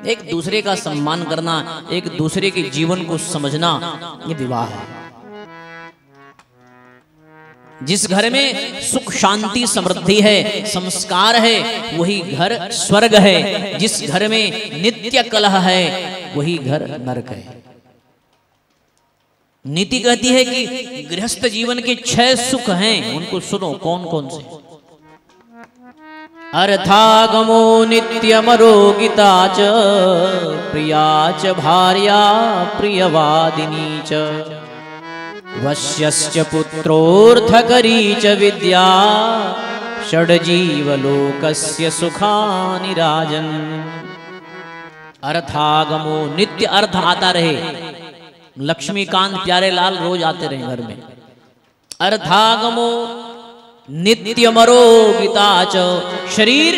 एक दूसरे का सम्मान करना, एक दूसरे के जीवन को समझना, ये विवाह है। जिस घर में सुख शांति समृद्धि है, संस्कार है, वही घर स्वर्ग है। जिस घर में नित्य कलह है, वही घर नरक है। नीति कहती है कि गृहस्थ जीवन के 6 सुख हैं, उनको सुनो कौन कौन से। अर्थागमो नित्यमरोगिता च, प्रिया च भार्या प्रियवादिनी च, वश्यश्च पुत्रोऽर्थकरी च विद्या, षड्जीवलोकस्य सुखानि राजन्। अर्थागमो, नित्य अर्थ आता रहे, लक्ष्मीकांत प्यारे लाल रोज आते रहे घर में। अर्थागमो नित्यमरोगिता च, शरीर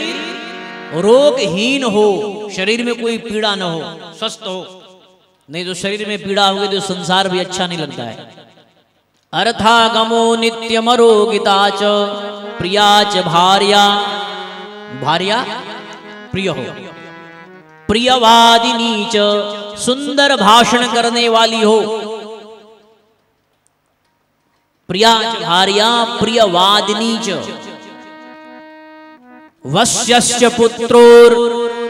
रोगहीन हो, शरीर में कोई पीड़ा न हो, स्वस्थ हो। नहीं तो शरीर में पीड़ा होगी तो संसार भी अच्छा नहीं लगता है। अर्थागमो नित्यमरोगिता च, प्रिया च भार्या, भार्या प्रिय हो, प्रियवादिनी च, सुंदर भाषण करने वाली हो। प्रिया च भार्या प्रियवादिनी च, वश्यश्च पुत्रोर,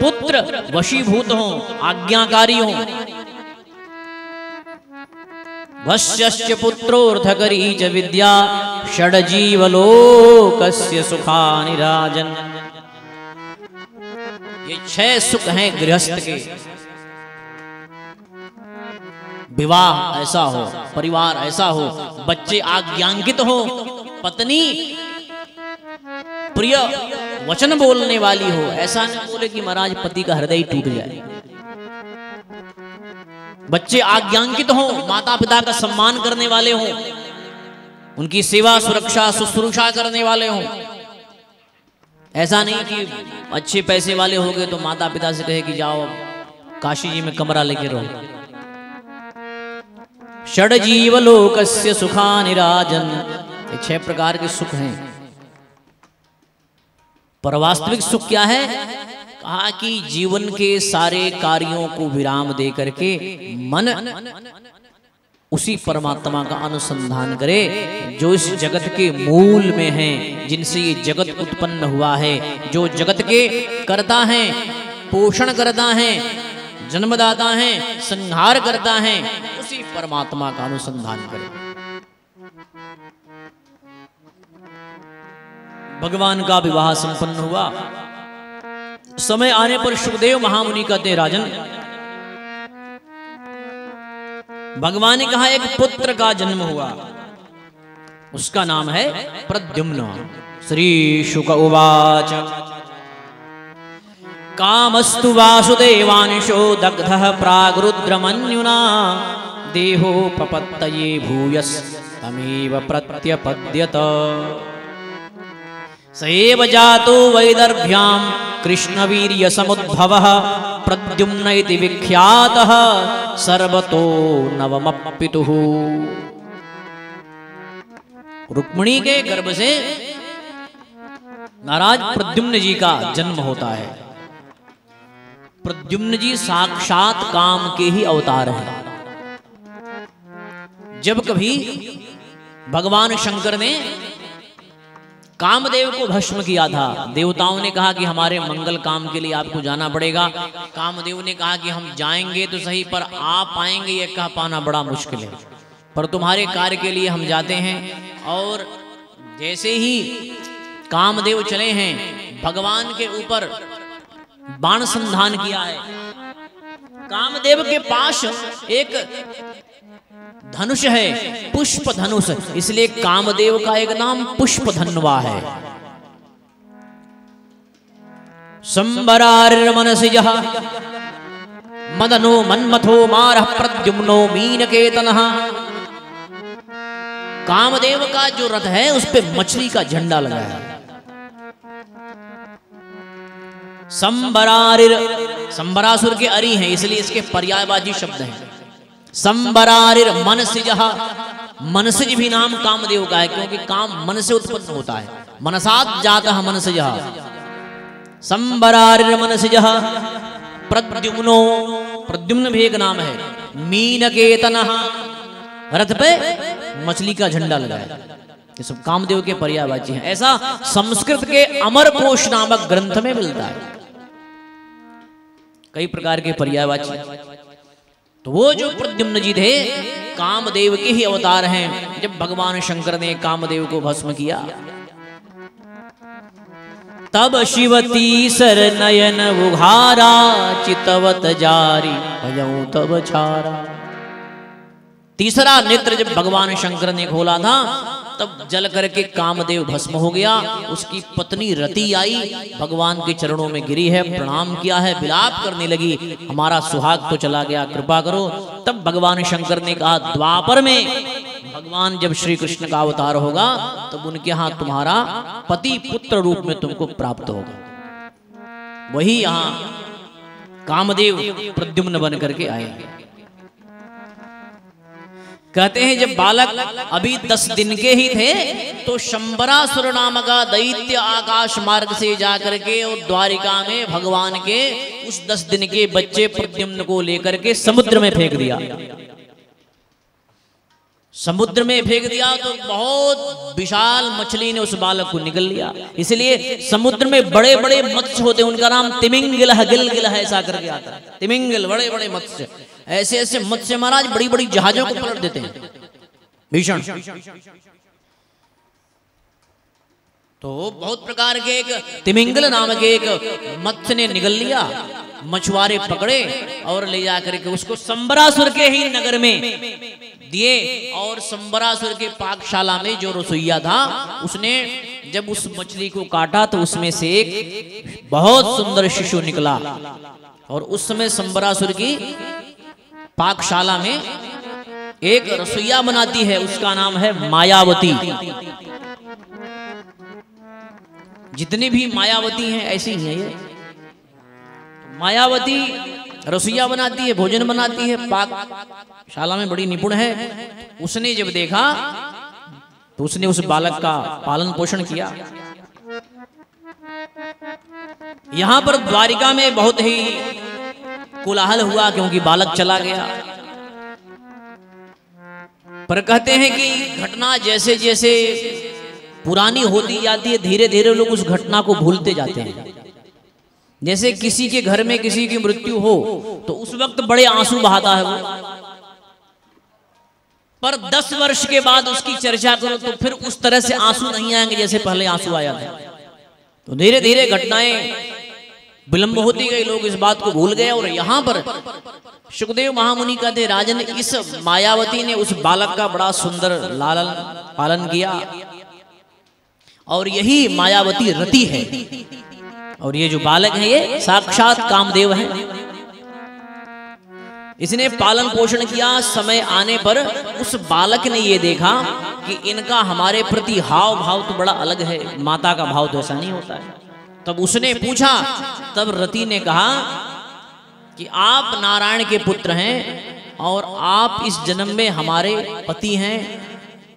पुत्र वशीभूत हो, आज्ञाकारी हो। वश्यश्च पुत्रोऽर्थकरी च विद्या, षड्जीवलोकस्य सुखानि राजन्। ये 6 सुख हैं गृहस्थ के। विवाह ऐसा हो, परिवार ऐसा हो, बच्चे आज्ञांकित हो, पत्नी प्रिय वचन बोलने वाली हो। ऐसा न बोले कि महाराज पति का हृदय टूट जाए। बच्चे आज्ञांकित हो, माता पिता का सम्मान करने वाले हो, उनकी सेवा सुरक्षा शुश्रूषा करने वाले हो। ऐसा नहीं कि अच्छे पैसे वाले हो गए तो माता पिता से कहे कि जाओ काशी जी में कमरा लेके रहो। षड्जीवलोकस्य सुखानि राजन्, ये 6 प्रकार के सुख हैं। पर वास्तविक सुख क्या है? कहा कि जीवन के सारे कार्यों को विराम दे करके मन उसी परमात्मा का अनुसंधान करे जो इस जगत के मूल में है, जिनसे ये जगत उत्पन्न हुआ है, जो जगत के करता है, पोषण करता है, जन्मदाता है, संहार करता है, उसी परमात्मा का अनुसंधान करे। भगवान का विवाह संपन्न हुआ। समय आने पर सुखदेव महामुनि कहते हैं, राजन भगवान ने कहा एक पुत्र का जन्म हुआ, उसका नाम है प्रद्युम्न। श्री शुक उवाच कामस्तु वासुदेवांशो दग्धः प्रागरुद्रमन्युना, देहोपपत्तये भूयस् तमेव प्रत्यपद्यत। सएव जातो वैदर्भ्यां कृष्णवीर्य समुद्भवः, प्रद्युम्न इति विख्यातः सर्वतो नवमपितुः। रुक्मिणी के गर्भ से महाराज प्रद्युम्न जी का जन्म होता है। प्रद्युम्न जी साक्षात काम के ही अवतार हैं। जब कभी भगवान शंकर ने कामदेव को भस्म किया था, देवताओं ने कहा कि हमारे मंगल काम के लिए आपको जाना पड़ेगा। कामदेव ने कहा कि हम जाएंगे तो सही, पर आप पाएंगे ये कह पाना बड़ा मुश्किल है, पर तुम्हारे कार्य के लिए हम जाते हैं। और जैसे ही कामदेव चले हैं, भगवान के ऊपर बाण संधान किया है। कामदेव के पास एक धनुष है, पुष्प धनुष, इसलिए कामदेव का एक नाम पुष्प धन्वा है। संबरारिर्मनसिजः मदनो मन्मथो मारः प्रद्युम्नो मीनकेतनः। कामदेव का जो रथ है उस पे मछली का झंडा लगा है। संबरारिर, संबरासुर के अरी हैं, इसलिए इसके पर्यायवाची शब्द हैं। संबरारिर मनसिजः, मनसिज भी नाम कामदेव का है, क्योंकि काम मन से उत्पन्न होता है। मनसात् जातः मनसिजः। संबरारिर मनसिजः प्रद्युम्नो, प्रद्युम्न भी एक नाम है, मीनकेतनः, रथ पे मछली का झंडा लगाया। ये सब कामदेव के पर्यायवाची हैं। ऐसा संस्कृत के अमरकोश नामक ग्रंथ में मिलता है, कई प्रकार के पर्यायवाची। तो वो जो प्रद्युम्न जी थे कामदेव के ही अवतार हैं। जब भगवान शंकर ने कामदेव को भस्म किया, तब शिव तीसर नयन उघारा, चितवत जारी भजऊ तब छारा। तीसरा नेत्र जब भगवान शंकर ने खोला था, तब जल करके कामदेव भस्म हो गया। उसकी पत्नी रति आई, भगवान के चरणों में गिरी है, प्रणाम किया है, विलाप करने लगी, हमारा सुहाग तो चला गया, कृपा करो। तब भगवान शंकर ने कहा, द्वापर में भगवान जब श्री कृष्ण का अवतार होगा, तब उनके यहाँ तुम्हारा पति पुत्र रूप में तुमको प्राप्त होगा। वही यहाँ कामदेव प्रद्युम्न बन करके आएंगे। कहते हैं जब बालक अभी 10 दिन के ही थे, तो शंबरासुर नाम का दैत्य आकाश मार्ग से जाकर के और द्वारिका में भगवान के उस 10 दिन के बच्चे प्रद्युम्न को लेकर के समुद्र में फेंक दिया। समुद्र में फेंक दिया तो बहुत विशाल मछली ने उस बालक को निगल लिया। इसलिए समुद्र में बड़े बड़े मत्स्य होते हैं, उनका नाम तिमिंगिल है, गिलगिल है, ऐसा करके आता है। तिमिंगिल बड़े बड़े मत्स्य, ऐसे ऐसे मत्स्य महाराज बड़ी बड़ी जहाजों को पलट देते हैं, भीषण। तो बहुत प्रकार के एक तिमिंगल नाम के एक मत्स्य ने निगल लिया, मछुआरे पकड़े और ले जाकर के उसको संबरासुर के ही नगर में दिए। और संबरासुर के पाकशाला में जो रसोइया था, उसने जब उस मछली को काटा तो उसमें से एक बहुत सुंदर शिशु निकला। और उस समय संबरासुर की पाकशाला में एक रसोइया बनाती है, उसका नाम है मायावती। जितनी भी मायावती हैं ऐसी ही है ये। मायावती रसोइया बनाती है, भोजन बनाती है, पाकशाला में बड़ी निपुण है। उसने जब देखा तो उसने उस बालक का पालन पोषण किया। यहां पर द्वारिका में बहुत ही कोलाहल हुआ, क्योंकि बालक चला गया। पर कहते हैं कि घटना जैसे जैसे पुरानी होती जाती है, धीरे धीरे लोग उस घटना को भूलते जाते हैं। जैसे किसी के घर में किसी की मृत्यु हो तो उस वक्त बड़े आंसू बहाता है वो, पर 10 वर्ष के बाद उसकी चर्चा करो तो फिर उस तरह से आंसू नहीं आएंगे जैसे पहले आंसू आया था। तो धीरे धीरे घटनाएं विलंब होती गई, लोग इस बात को भूल गए। और यहां पर सुखदेव महामुनि कहते, राजन, इस मायावती ने उस बालक का बड़ा सुंदर लालन पालन किया, और यही मायावती रति है। और ये जो बालक है ये साक्षात कामदेव है। इसने पालन पोषण किया। समय आने पर उस बालक ने ये देखा कि इनका हमारे प्रति हाव भाव तो बड़ा अलग है, माता का भाव तो ऐसा नहीं होता है। तब उसने पूछा, तब रति ने कहा कि आप नारायण के पुत्र हैं और आप इस जन्म में हमारे पति हैं।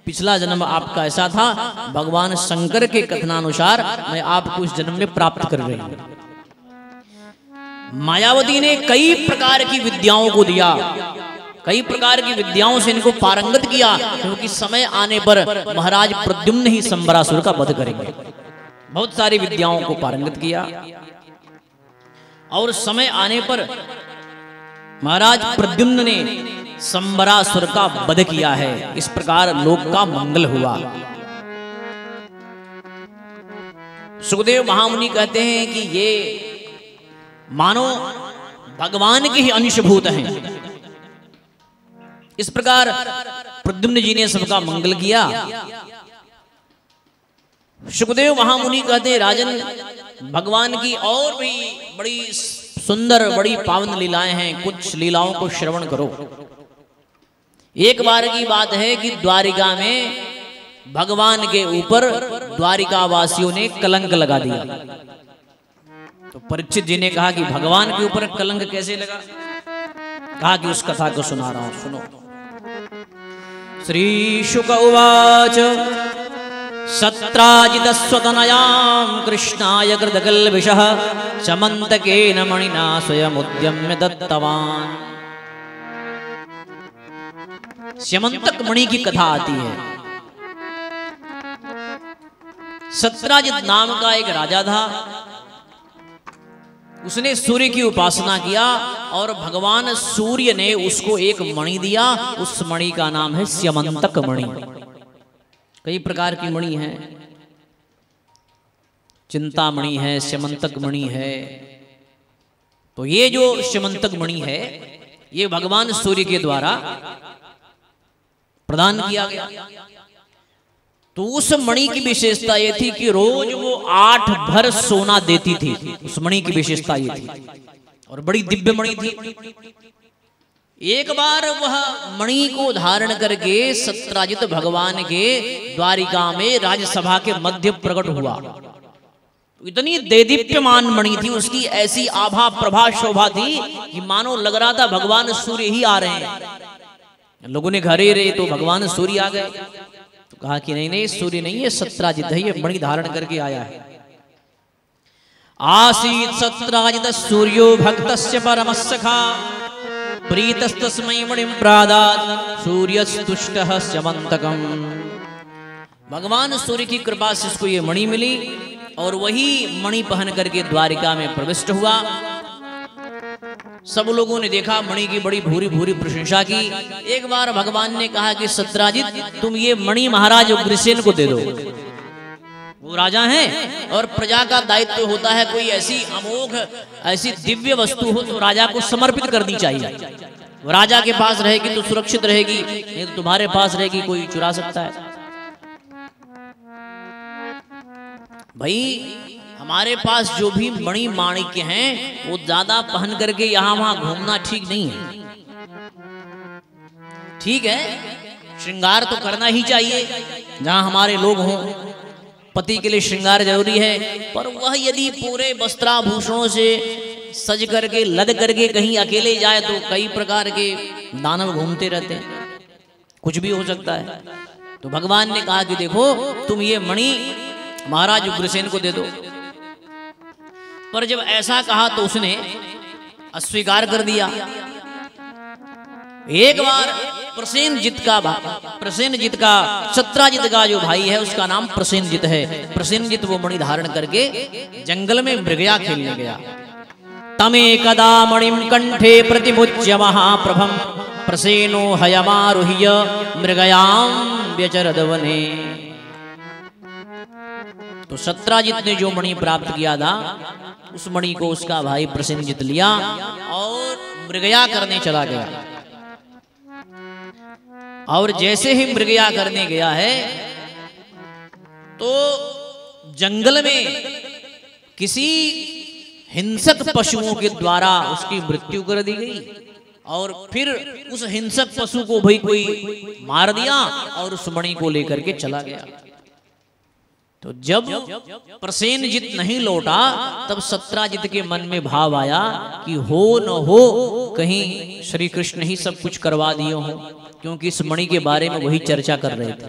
पिछला जन्म आपका ऐसा था, भगवान शंकर के कथनानुसार मैं आपको इस जन्म में प्राप्त कर रही हूं। मायावती ने कई प्रकार की विद्याओं को दिया, कई प्रकार की विद्याओं से इनको पारंगत किया, क्योंकि समय आने पर महाराज प्रद्युम्न ही संबरासुर का वध करेंगे। बहुत सारी विद्याओं को पारंगत किया, और समय आने पर महाराज प्रद्युम्न ने संबरासुर का वध किया है। इस प्रकार लोक का मंगल हुआ। सुखदेव महामुनि कहते हैं कि ये मानो भगवान के ही अंशभूत हैं। इस प्रकार प्रद्युम्न जी ने सबका मंगल किया। सुखदेव महामुनि कहते हैं, राजन, भगवान की और भी बड़ी सुंदर बड़ी पावन लीलाएं हैं, कुछ लीलाओं को श्रवण करो। एक बार की बात है कि द्वारिका में भगवान के ऊपर द्वारिका वासियों ने कलंक लगा दिया। तो परीक्षित जी ने कहा कि भगवान के ऊपर कलंक कैसे लगा? कहा कि उस कथा को सुना रहा हूं, सुनो। श्री शुक उवाच सत्राजितस्वतनयां कृष्णाय कृतकल्बिषः समन्तकेन मणिना स्वयमुद्यम्य दत्तवान्। स्यमंतक मणि की कथा आती है। सत्राजित नाम का एक राजा था। उसने सूर्य की उपासना किया और भगवान सूर्य ने उसको एक मणि दिया। उस मणि का नाम है स्यमंतक मणि। कई प्रकार की मणि है, चिंतामणि है, स्यमंतक मणि है। तो ये जो स्यमंतक मणि है ये भगवान सूर्य के द्वारा प्रदान किया गया। तो उस मणि की विशेषता ये थी कि रोज वो 8 भर सोना देती थी। उस मणि की विशेषता ये थी और बड़ी दिव्य मणि थी। एक बार वह मणि को धारण करके सत्राजित भगवान के द्वारिका में राज्यसभा के मध्य प्रकट हुआ। इतनी देदीप्यमान मणि थी उसकी, ऐसी आभा प्रभा शोभा थी कि मानो लग रहा था भगवान सूर्य ही आ रहे हैं। लोगों ने घरे रहे तो भगवान सूर्य आ गए। तो कहा कि नहीं नहीं, सूर्य नहीं है, सत्राजित है, ये मणि धारण करके आया है। आसीत् सत्राजित सूर्यो भक्तस्य परमसखा प्रीतस्तस्मै मणिं प्रादात् सूर्यस्तुष्टः स्यमन्तकम्। भगवान सूर्य की कृपा से इसको ये मणि मिली और वही मणि पहन करके द्वारिका में प्रविष्ट हुआ। सब लोगों ने देखा, मणि की बड़ी भूरी भूरी प्रशंसा की। एक बार भगवान ने कहा कि सत्राजित तुम ये मणि महाराज उग्रसेन को दे दो, वो राजा हैं और प्रजा का दायित्व होता है कोई ऐसी अमोघ ऐसी दिव्य वस्तु हो तो राजा को समर्पित करनी चाहिए। वो राजा के पास रहेगी तो सुरक्षित रहेगी, नहीं तो तुम्हारे पास रहेगी कोई चुरा सकता है। भाई हमारे पास जो भी मणि माणिक्य हैं वो ज्यादा पहन करके यहां वहां घूमना ठीक नहीं है। ठीक है, श्रृंगार तो करना ही चाहिए जहां हमारे लोग हों, पति के लिए श्रृंगार जरूरी है। पर वह यदि पूरे वस्त्राभूषणों से सज करके लद करके कहीं अकेले जाए तो कई प्रकार के दानव घूमते रहते हैं, कुछ भी हो सकता है। तो भगवान ने कहा कि देखो तुम ये मणि महाराज उग्रसेन को दे दो। पर जब ऐसा कहा तो उसने अस्वीकार कर दिया। एक बार प्रसेनजित का सत्राजित का जो भाई है उसका नाम प्रसेनजित है। प्रसेनजित वो मणि धारण करके जंगल में मृगया खेलने गया। तमे कदा मणिम कंठे प्रतिमुच्य महाप्रभम प्रसेनो हयमारुह्य मृगयाम व्यचरद वने। तो सत्राजित ने जो मणि प्राप्त किया था उस मणि को उसका भाई प्रसेनजित लिया और मृगया करने चला गया। और जैसे ही मृगया करने गया है तो जंगल में किसी हिंसक पशुओं के द्वारा उसकी मृत्यु कर दी गई और फिर उस हिंसक पशु को भाई कोई मार दिया और उस मणि को लेकर के चला गया। तो जब प्रसेनजित नहीं लौटा तब सत्राजित के मन में भाव आया कि हो न हो कहीं श्री कृष्ण ही सब कुछ करवा दिए हो, क्योंकि इस मणि के बारे में वही चर्चा कर रहे थे।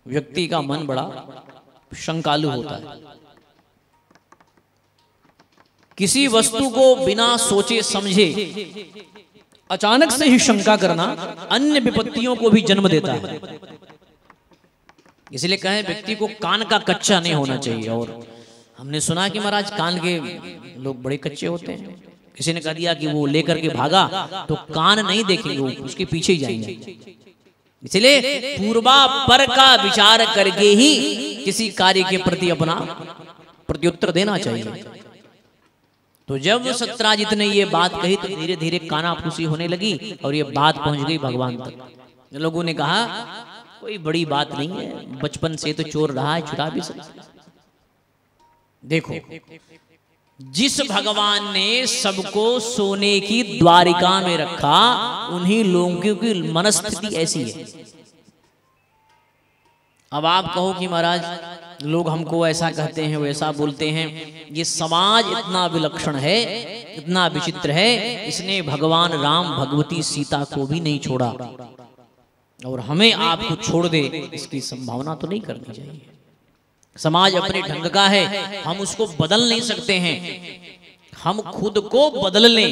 व्यक्ति का मन बड़ा शंकालु होता है। किसी वस्तु को बिना सोचे समझे अचानक से ही शंका करना अन्य विपत्तियों को भी जन्म देता है। इसलिए कहें व्यक्ति को कान का कच्चा नहीं होना चाहिए। और हमने सुना कि महाराज कान के लोग बड़े कच्चे होते हैं। किसी ने कह दिया कि वो लेकर के भागा तो कान नहीं देखेंगे, वो उसके पीछे ही जाएंगे। इसलिए पूर्वापर का विचार करके ही किसी कार्य के प्रति अपना प्रत्युत्तर देना चाहिए। तो जब सत्राजित ने ये बात कही तो धीरे धीरे कानाफूसी होने लगी और ये बात पहुंच गई भगवान तक। लोगों ने कहा कोई बड़ी बात नहीं है, बचपन से तो चोर रहा है, छुड़ा भी सकता। देखो जिस भगवान ने सबको सोने की द्वारिका में रखा उन्हीं लोगों की मनस्थिति ऐसी है। अब आप कहो कि महाराज लोग हमको ऐसा कहते हैं वैसा बोलते हैं, ये समाज इतना विलक्षण है, इतना विचित्र है, इसने भगवान राम भगवती सीता को भी नहीं छोड़ा। और हमें आपको छोड़ दे, इसकी संभावना तो नहीं करनी चाहिए। समाज अपने ढंग का है, हम उसको बदल नहीं सकते हैं, हम खुद को बदल लें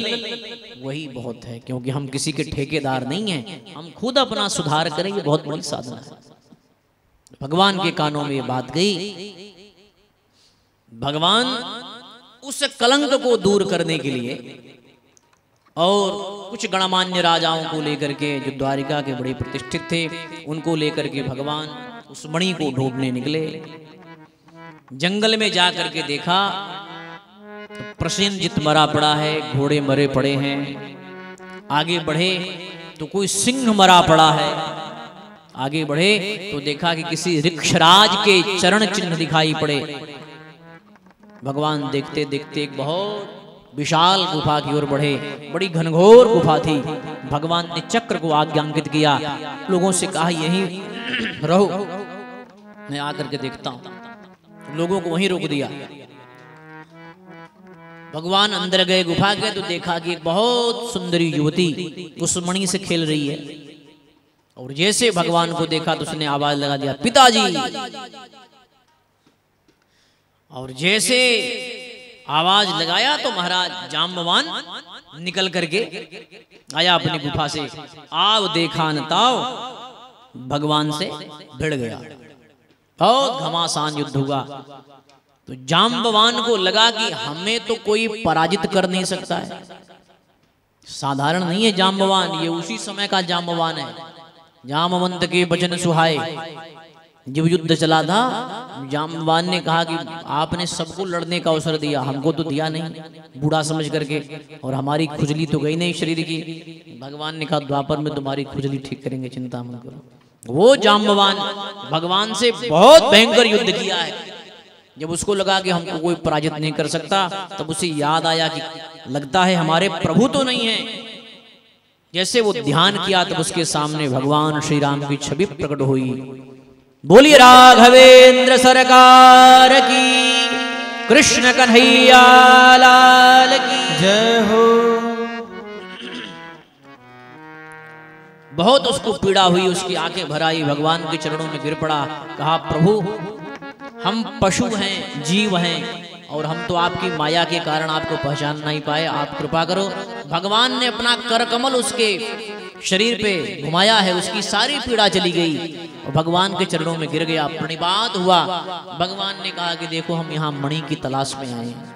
वही बहुत है, क्योंकि हम किसी के ठेकेदार नहीं हैं। हम खुद अपना सुधार करें, ये बहुत बड़ी साधना है। भगवान के कानों में ये बात गई। भगवान उस कलंक को दूर करने के लिए और कुछ गणमान्य राजाओं को लेकर के, जो द्वारिका के बड़े प्रतिष्ठित थे, उनको लेकर के भगवान उस मणि को ढूंढने निकले। जंगल में जाकर के देखा तो प्रसेनजित मरा पड़ा है, घोड़े मरे पड़े हैं। आगे बढ़े तो कोई सिंह मरा पड़ा है। आगे बढ़े तो देखा कि किसी ऋक्षराज के चरण चिन्ह दिखाई पड़े। भगवान देखते देखते एक बहुत विशाल गुफा की ओर बढ़े। बड़ी घनघोर गुफा थी। भगवान ने चक्र को आज्ञांकित किया, लोगों से कहा यहीं रहो, मैं आकर के देखता हूं। लोगों को वहीं रोक दिया। भगवान अंदर गए गुफा के तो देखा कि एक बहुत सुंदरी युवती उस मणि से खेल रही है। और जैसे भगवान को देखा तो उसने आवाज लगा दिया, पिताजी। और जैसे आवाज लगाया तो महाराज जाम्बवान निकल करके आया अपनी गुफा से। आव देखा न ताव, भगवान से भिड़ गया। बहुत घमासान युद्ध हुआ। तो जाम्बवान को लगा कि हमें तो कोई पराजित कर नहीं सकता है। साधारण नहीं है जाम्बवान, ये उसी समय का जाम्बवान है। जामवंत के वचन सुहाए। जब युद्ध चला था, जाम्बवान ने कहा कि आपने सबको लड़ने का अवसर दिया, हमको तो दिया नहीं, बूढ़ा समझ करके, और हमारी खुजली तो गई नहीं शरीर की। भगवान ने कहा द्वापर में तुम्हारी खुजली ठीक करेंगे, चिंता मत करो। वो जाम्बवान भगवान से बहुत भयंकर युद्ध किया है। जब उसको लगा कि हमको कोई पराजित नहीं कर सकता, तब उसे याद आया कि लगता है हमारे प्रभु तो नहीं है। जैसे वो ध्यान किया तब उसके सामने भगवान श्री राम की छवि प्रकट हुई। बोलिए राघवेंद्र सरकार की, कृष्ण कन्हैया लाल की जय हो। बहुत उसको पीड़ा हुई, उसकी आंखें भर आई, भगवान के चरणों में गिर पड़ा। कहा प्रभु हम पशु हैं, जीव हैं, और हम तो आपकी माया के कारण आपको पहचान नहीं पाए, आप कृपा करो। भगवान ने अपना कर कमल उसके शरीर पे घुमाया है, उसकी सारी पीड़ा चली गई और भगवान के चरणों में गिर गया, प्रणिपात हुआ। भगवान ने कहा कि देखो हम यहाँ मणि की तलाश में आए हैं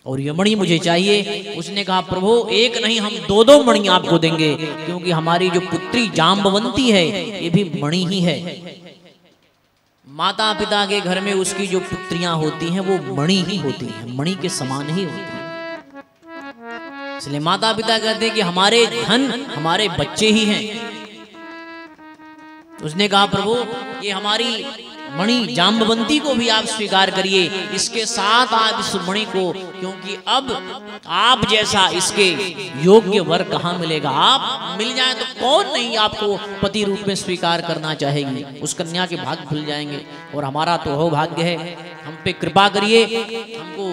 और ये मणि मुझे चाहिए। उसने कहा प्रभु एक नहीं, हम दो दो मणि आपको देंगे, क्योंकि हमारी जो पुत्री जाम्बवंती है ये भी मणि ही है। माता पिता के घर में उसकी जो पुत्रियां होती हैं वो मणि ही होती हैं, मणि के समान ही होती हैं। इसलिए माता पिता कहते हैं कि हमारे धन हमारे बच्चे ही हैं। उसने कहा प्रभु ये हमारी मणि जाम्बवंती को भी आप स्वीकार करिए, इसके साथ आप इस मणि को, क्योंकि अब आप जैसा इसके योग्य वर कहाँ मिलेगा। आप मिल जाए तो कौन नहीं आपको पति रूप में स्वीकार करना चाहेगी। उस कन्या के भाग्य खुल जाएंगे और हमारा तो हो भाग्य है। हम पे कृपा करिए, हमको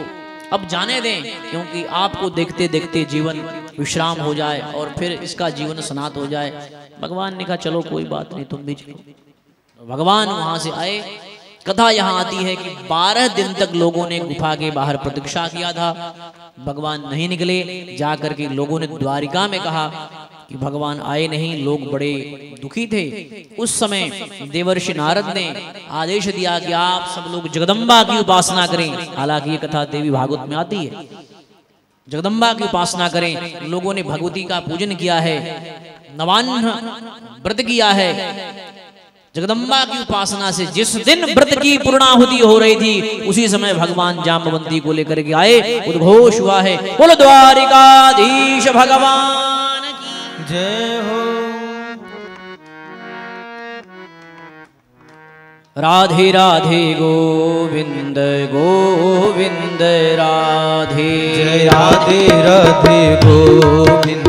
अब जाने दें, क्योंकि आपको देखते देखते जीवन विश्राम हो जाए और फिर इसका जीवन सनात हो जाए। भगवान ने कहा चलो कोई बात नहीं, तुम भी चलो। भगवान वहां से आए। कथा यहाँ आती है कि 12 दिन तक लोगों ने गुफा के बाहर प्रतीक्षा किया था, भगवान नहीं निकले। जाकर के लोगों ने द्वारिका में कहा कि भगवान आए नहीं, लोग बड़े दुखी थे। उस समय देवर्षि नारद ने आदेश दिया कि आप सब लोग जगदम्बा की उपासना करें। हालांकि ये कथा देवी भागवत में आती है, जगदम्बा की उपासना करें। लोगों ने भगवती का पूजन किया है, नवान्न व्रत किया है। जगदम्बा की उपासना से जिस दिन व्रत की पूर्णाहुति हो रही थी, उसी समय भगवान जाम्बवंती को लेकर के आए। उद्घोष हुआ है बोलो द्वारिकाधीश भगवान की जय हो। राधे राधे गोविंद गोविंद राधे, जय राधे राधे गोविंद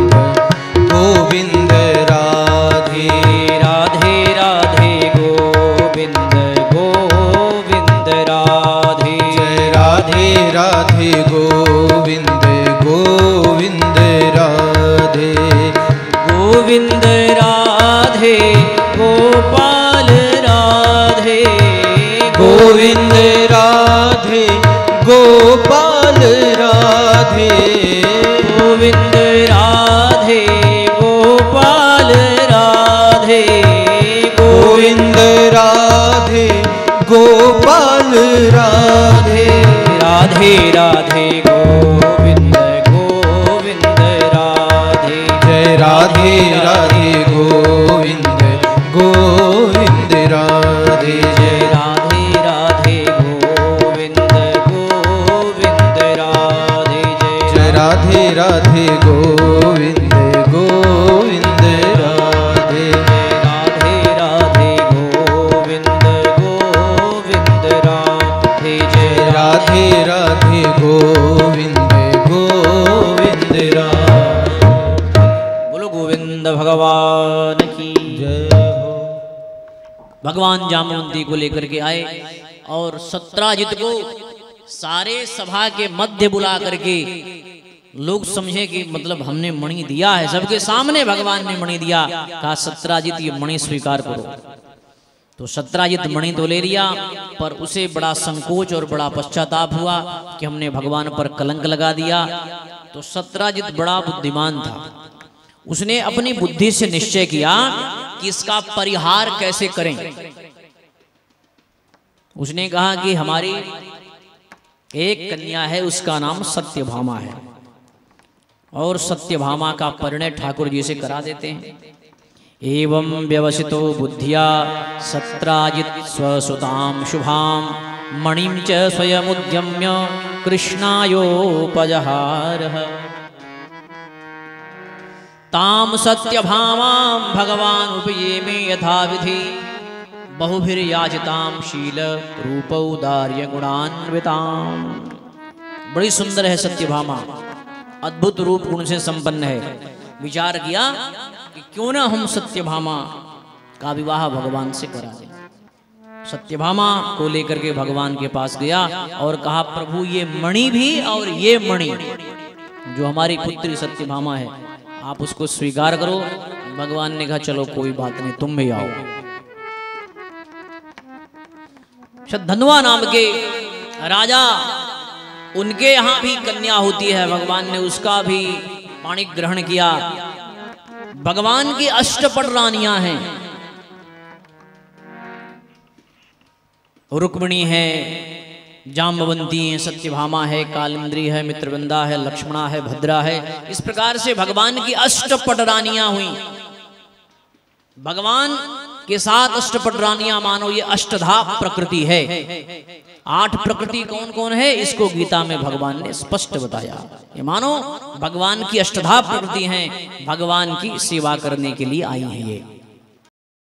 गोविंद राधे, राधे राधे गोविंद गोविंद राधे, जय राधे राधे गोविंद गोविंद राधे, गोविंद राधे राधे गोविंद गोविंद राधे। जय राधे राधे गोविंद गोविंद राधे। जय राधे राधे गोविंद गोविंद राधे। जय राधे राधे गोविंद गोविंद राधे। राधे राधे गोविंद गोविंद राधे। जय राधे राधे गोविंद गोविंद राधे। बोलो गोविंद भगवान की जय हो। भगवान जामवंती को लेकर के आए और सत्राजित को सारे सभा के मध्य बुला करके लोग समझे कि मतलब हमने मणि दिया है, सबके सामने भगवान ने मणि दिया। कहा सत्राजित ये मणि स्वीकार करो। तो सत्राजित मणि तो ले लिया, पर उसे बड़ा संकोच और बड़ा पश्चाताप हुआ कि हमने भगवान पर कलंक लगा दिया। तो सत्राजित बड़ा बुद्धिमान था, उसने अपनी बुद्धि से निश्चय किया कि इसका परिहार कैसे करें। उसने कहा कि हमारी एक कन्या है, उसका नाम सत्यभामा है, और सत्यभामा का परिणय ठाकुर जी से करा देते हैं। एवं व्यवसितो बुद्धिया सत्राजित स्वसुतां शुभां मणिं च स्वयमुद्यम्य कृष्णायोपजहारः। ताम सत्यभामां भगवान उपयेमे यथाविधि बहुभिर्याचितां शील रूपौदार्य गुणान्वितां। बड़ी सुंदर है सत्यभामा, अद्भुत रूप गुण से संपन्न है। विचार किया कि क्यों ना हम सत्यभामा का विवाह भगवान से करा दें। सत्यभामा को लेकर के भगवान के पास गया और कहा प्रभु ये मणि भी और ये मणि जो हमारी पुत्री सत्यभामा है आप उसको स्वीकार करो। भगवान ने कहा चलो कोई बात नहीं, तुम भी आओ। धनवा नाम के राजा, उनके यहां भी कन्या होती है, भगवान ने उसका भी पाणी ग्रहण किया। भगवान की अष्टपट रानियां हैं, रुक्मिणी है, जाम्बवंती है, सत्यभामा है, कालिंद्री है, मित्रवंदा है, लक्ष्मणा है, भद्रा है। इस प्रकार से भगवान की अष्टपट रानियां हुई। भगवान के साथ अष्टपट रानियां मानो ये अष्टधा प्रकृति है। 8 प्रकृति कौन कौन है इसको गीता में भगवान ने स्पष्ट बताया। ये मानो भगवान की अष्टधा प्रकृति हैं, भगवान की सेवा करने के लिए आई है ये।